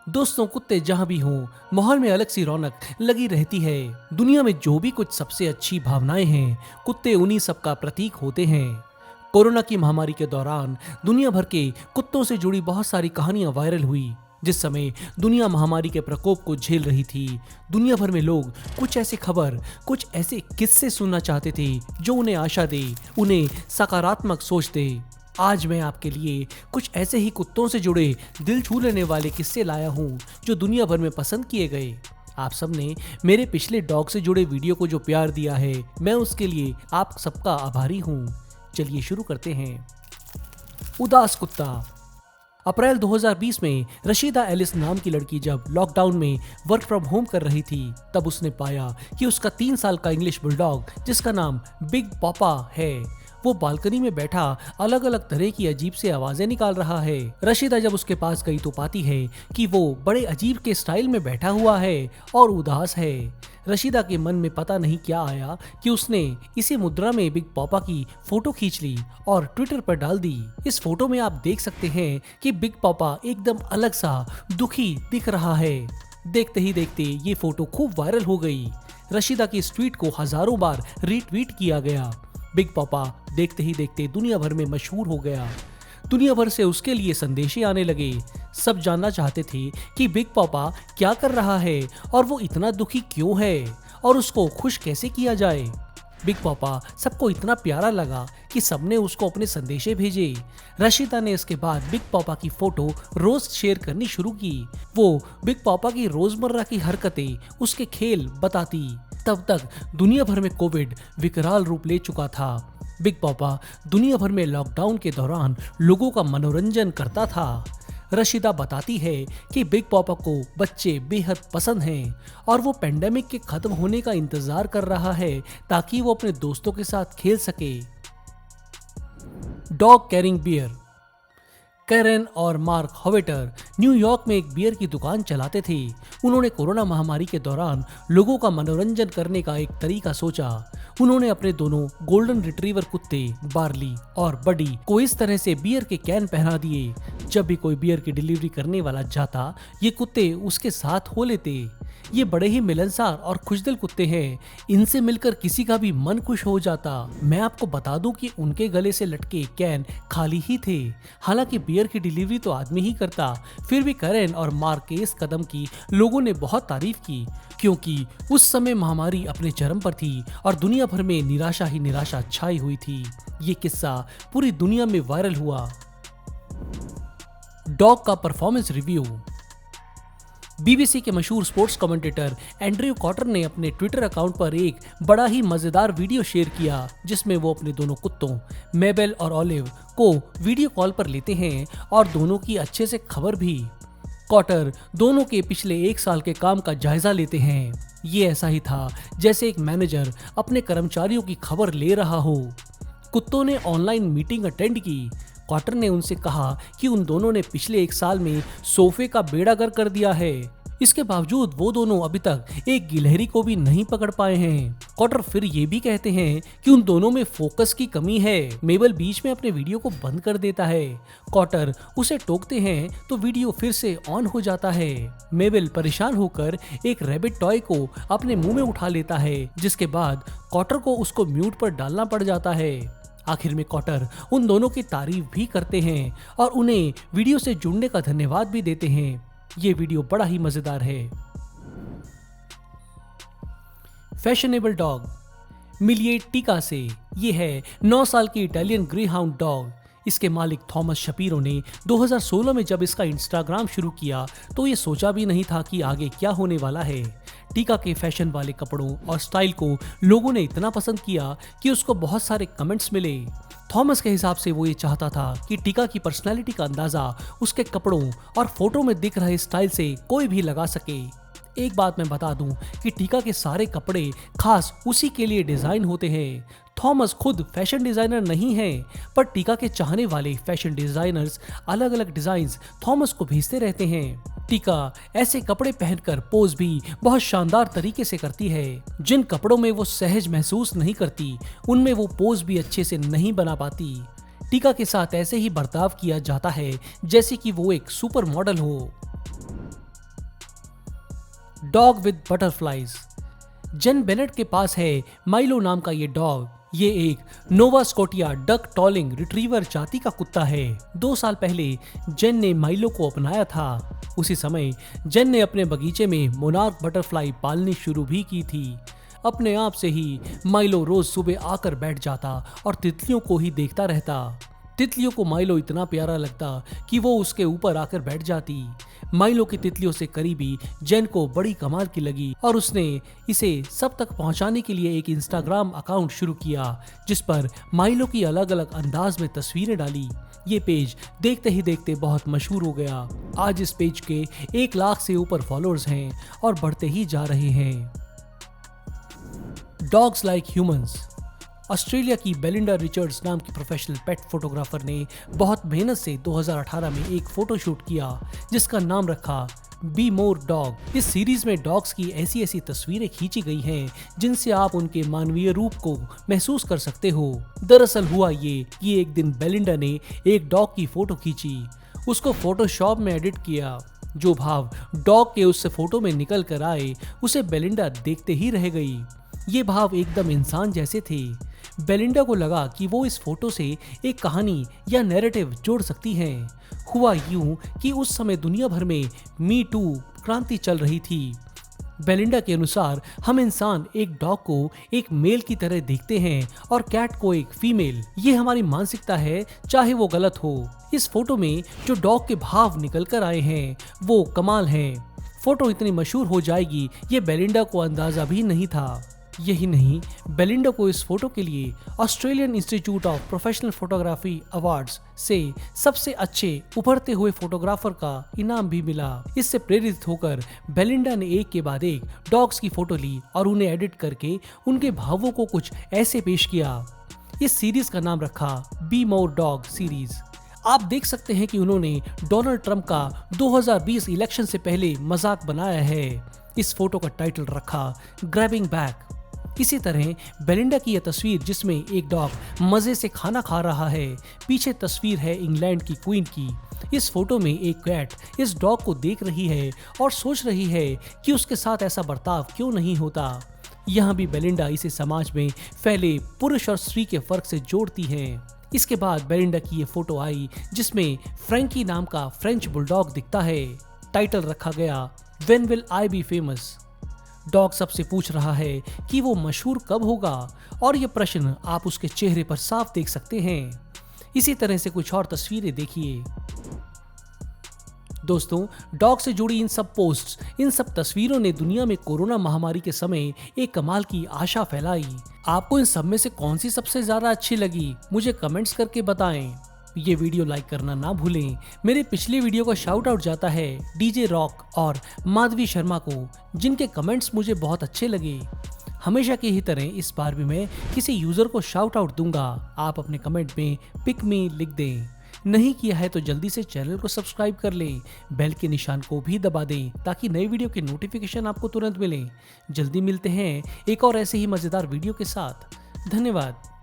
दोस्तों, कुत्ते जहाँ भी हों, माहौल में अलग सी रौनक लगी रहती है। दुनिया में जो भी कुछ सबसे अच्छी भावनाएं हैं, कुत्ते उन्हीं सब का प्रतीक होते हैं। कोरोना की महामारी के दौरान दुनिया भर के कुत्तों से जुड़ी बहुत सारी कहानियां वायरल हुई। जिस समय दुनिया महामारी के प्रकोप को झेल रही थी, दुनिया भर में लोग कुछ ऐसे किस्से सुनना चाहते थे जो उन्हें आशा दे, उन्हें सकारात्मक सोच दे। आज मैं आपके लिए कुछ ऐसे ही कुत्तों से जुड़े दिल छू लेने वाले किस्से लाया हूँ जो दुनिया भर में पसंद किए गए। आप सबने मेरे पिछले डॉग से जुड़े वीडियो को जो प्यार दिया है, मैं उसके लिए आप सबका आभारी हूँ। चलिए शुरू करते हैं। उदास कुत्ता। अप्रैल 2020 में रशीदा एलिस नाम की लड़की जब लॉकडाउन में वर्क फ्रॉम होम कर रही थी, तब उसने पाया कि उसका 3 साल का इंग्लिश बुलडॉग, जिसका नाम बिग पापा है, वो बालकनी में बैठा अलग अलग तरह की अजीब सी आवाजें निकाल रहा है। रशीदा जब उसके पास गई तो पाती है कि वो बड़े अजीब के स्टाइल में बैठा हुआ है और उदास है। रशीदा के मन में पता नहीं क्या आया कि उसने इसी मुद्रा में बिग पापा की फोटो खींच ली और ट्विटर पर डाल दी। इस फोटो में आप देख सकते हैं कि बिग पापा एकदम अलग सा दुखी दिख रहा है। देखते ही देखते ये फोटो खूब वायरल हो गई। रशीदा की इस ट्वीट को हजारों बार रीट्वीट किया गया। बिग पापा देखते ही देखते दुनिया भर में मशहूर हो गया। दुनिया भर से उसके लिए संदेशे आने लगे। सब जानना चाहते थे कि बिग पापा क्या कर रहा है और वो इतना दुखी क्यों है और उसको खुश कैसे किया जाए। बिग पापा सबको इतना प्यारा लगा कि सबने उसको अपने संदेशे भेजे। रशीदा ने इसके बाद बिग पापा की फोटो रोज शेयर करनी शुरू की। वो बिग पापा की रोजमर्रा की हरकतें, उसके खेल बताती। तब तक दुनिया भर में कोविड विकराल रूप ले चुका था। बिग पापा दुनिया भर में लॉकडाउन के दौरान लोगों का मनोरंजन करता था। रशीदा बताती है कि बिग पापा को बच्चे बेहद पसंद हैं और वो पेंडेमिक के खत्म होने का इंतजार कर रहा है ताकि वो अपने दोस्तों के साथ खेल सके। Dog carrying bear. कैरेन और मार्क हॉवेटर न्यूयॉर्क में एक बियर की दुकान चलाते थे। उन्होंने कोरोना महामारी के दौरान लोगों का मनोरंजन करने का एक तरीका सोचा। उन्होंने अपने दोनों गोल्डन रिट्रीवर कुत्ते बार्ली और बडी को इस तरह से बियर के कैन पहना दिए। जब भी कोई बियर की डिलीवरी करने वाला जाता, ये कुत्ते उसके साथ हो लेते। ये बड़े ही मिलनसार और खुशदिल कुत्ते हैं। इनसे मिलकर किसी का भी मन खुश हो जाता। मैं आपको बता दूं कि उनके गले से लटके कैन खाली ही थे। हालांकि बियर की डिलीवरी तो आदमी ही करता, फिर भी कैरेन और मार्क के इस कदम की लोगों ने बहुत तारीफ की, क्योंकि उस समय महामारी अपने चरम पर थी और दुनिया भर में निराशा ही निराशा छाई हुई थी। ये किस्सा पूरी दुनिया में वायरल हुआ। डॉग का परफॉर्मेंस रिव्यू। बीबीसी के मशहूर स्पोर्ट्स कमेंटेटर एंड्रयू कॉटर ने अपने ट्विटर अकाउंट पर एक बड़ा ही मजेदार वीडियो शेयर किया, जिसमें वो अपने दोनों कुत्तों मेबल और ऑलिव को वीडियो कॉल पर लेते हैं और दोनों की अच्छे से खबर भी। कॉटर दोनों के पिछले 1 साल के काम का जायजा लेते हैं। ये ऐसा ही था जैसे एक मैनेजर अपने कर्मचारियों की खबर ले रहा हो। कुत्तों ने ऑनलाइन मीटिंग अटेंड की। कॉटर ने उनसे कहा कि उन दोनों ने पिछले 1 साल में सोफे का बेड़ा गर्क कर दिया है। इसके बावजूद वो दोनों अभी तक एक गिलहरी को भी नहीं पकड़ पाए हैं। कॉटर फिर ये भी कहते हैं कि उन दोनों में फोकस की कमी है। मेबल बीच में अपने वीडियो को बंद कर देता है। कॉटर उसे टोकते हैं तो वीडियो फिर से ऑन हो जाता है। मेबल परेशान होकर एक रैबिट टॉय को अपने मुंह में उठा लेता है, जिसके बाद कॉटर को उसको म्यूट पर डालना पड़ जाता है। आखिर में कॉटर उन दोनों की तारीफ भी करते हैं और उन्हें वीडियो से जुड़ने का धन्यवाद भी देते हैं। ये वीडियो बड़ा ही मजेदार है। Fashionable dog. मिलिए टिका से। ये है 9 साल की इटालियन ग्रेहाउंड डॉग। इसके मालिक थॉमस शपीरो ने 2016 में जब इसका इंस्टाग्राम शुरू किया तो ये सोचा भी नहीं था कि आगे क्या होने वाला है। टीका के फैशन वाले कपड़ों और स्टाइल को लोगों ने इतना पसंद किया कि उसको बहुत सारे कमेंट्स मिले। थॉमस के हिसाब से वो ये चाहता था कि टीका की पर्सनैलिटी का अंदाजा उसके कपड़ों और फोटो में दिख रहे स्टाइल से कोई भी लगा सके। एक बात मैं बता दूं कि टीका के सारे कपड़े खास उसी के लिए डिजाइन होते हैं। थॉमस खुद फैशन डिजाइनर नहीं है, पर टीका के चाहने वाले फैशन डिजाइनर्स अलग अलग डिजाइन्स थॉमस को भेजते रहते हैं। टीका ऐसे कपड़े पहनकर पोज भी बहुत शानदार तरीके से करती है। जिन कपड़ों में वो सहज महसूस नहीं करती, उनमें वो पोज भी अच्छे से नहीं बना पाती। टीका के साथ ऐसे ही बर्ताव किया जाता है जैसे कि वो एक सुपर मॉडल हो। Dog with butterflies. Jane Bennett के पास है माइलो नाम का ये डॉग। ये एक Nova Scotia duck tolling retriever जाति का कुत्ता है। 2 साल पहले जेन ने माइलो को अपनाया था। उसी समय जेन ने अपने बगीचे में मोनार्क बटरफ्लाई पालनी शुरू भी की थी। अपने आप से ही माइलो रोज सुबह आकर बैठ जाता और तितलियों को ही देखता रहता। तितलियों को माइलो इतना प्यारा लगता कि वो उसके ऊपर आकर बैठ जाती। माइलो की तितलियों से करीबी जेन को बड़ी कमाल की लगी और उसने इसे सब तक पहुंचाने के लिए एक इंस्टाग्राम अकाउंट शुरू किया, जिस पर माइलो की अलग अलग अंदाज में तस्वीरें डाली। ये पेज देखते ही देखते बहुत मशहूर हो गया। आज इस पेज के 1 लाख से ऊपर फॉलोअर्स हैं और बढ़ते ही जा रहे हैं। Dogs like humans. ऑस्ट्रेलिया की बेलिंडा रिचर्ड्स नाम की प्रोफेशनल पेट फोटोग्राफर ने बहुत मेहनत से 2018 में एक फोटो शूट किया जिसका नाम रखा बी मोर डॉग। इस सीरीज में डॉग्स की ऐसी ऐसी तस्वीरें खींची गई हैं जिनसे आप उनके मानवीय रूप को महसूस कर सकते हो। दरअसल हुआ ये कि एक दिन बेलिंडा ने एक डॉग की फोटो खींची, उसको फोटोशॉप में एडिट किया। जो भाव डॉग के उससे फोटो में निकल कर आए उसे बेलिंडा देखते ही रह गई। ये भाव एकदम इंसान जैसे थे। बेलिंडा को लगा कि वो इस फोटो से एक कहानी या नैरेटिव जोड़ सकती है। हुआ यूं कि उस समय दुनिया भर में मी टू क्रांति चल रही थी। बेलिंडा के अनुसार हम इंसान एक डॉग को एक मेल की तरह देखते हैं और कैट को एक फीमेल। ये हमारी मानसिकता है, चाहे वो गलत हो। इस फोटो में जो डॉग के भाव निकल कर आए हैं वो कमाल हैं। फोटो इतनी मशहूर हो जाएगी ये बेलिंडा को अंदाजा भी नहीं था। यही नहीं, बेलिंडा को इस फोटो के लिए Australian institute of professional photography awards से सबसे अच्छे उभरते हुए फोटोग्राफर का इनाम भी मिला। इससे प्रेरित होकर बेलिंडा ने एक के बाद एक डॉग्स की फोटो ली और उन्हें एडिट करके उनके भावों को कुछ ऐसे पेश किया। इस सीरीज का नाम रखा बी मोर डॉग सीरीज। आप देख सकते हैं कि उन्होंने डोनाल्ड ट्रंप का 2020 इलेक्शन से पहले मजाक बनाया है। इस फोटो का टाइटल रखा ग्रैबिंग बैक। इसी तरह बेलिंडा की यह तस्वीर जिसमें एक डॉग मजे से खाना खा रहा है, पीछे तस्वीर है इंग्लैंड की क्वीन की। इस फोटो में एक कैट इस डॉग को देख रही है और सोच रही है कि उसके साथ ऐसा बर्ताव क्यों नहीं होता। यहाँ भी बेलिंडा इसे समाज में फैले पुरुष और स्त्री के फर्क से जोड़ती है। इसके बाद बेलिंडा की ये फोटो आई जिसमें फ्रैंकी नाम का फ्रेंच बुलडॉग दिखता है। टाइटल रखा गया when will I be famous. Dog सबसे पूछ रहा है कि वो मशहूर कब होगा और ये प्रश्न आप उसके चेहरे पर साफ देख सकते हैं। इसी तरह से कुछ और तस्वीरें देखिए। दोस्तों, डॉग से जुड़ी इन सब पोस्ट्स, इन सब तस्वीरों ने दुनिया में कोरोना महामारी के समय एक कमाल की आशा फैलाई। आपको इन सब में से कौन सी सबसे ज्यादा अच्छी लगी मुझे कमेंट्स करके बताएं। ये वीडियो लाइक करना ना भूलें। मेरे पिछले वीडियो का शाउट आउट जाता है डीजे रॉक और माधवी शर्मा को, जिनके कमेंट्स मुझे बहुत अच्छे लगे। हमेशा की ही तरह इस बार भी मैं किसी यूजर को शाउट आउट दूंगा। आप अपने कमेंट में पिक मी लिख दें। नहीं किया है तो जल्दी से चैनल को सब्सक्राइब कर लें, बेल के निशान को भी दबा दें ताकि नई वीडियो के नोटिफिकेशन आपको तुरंत मिले। जल्दी मिलते हैं एक और ऐसे ही मजेदार वीडियो के साथ। धन्यवाद।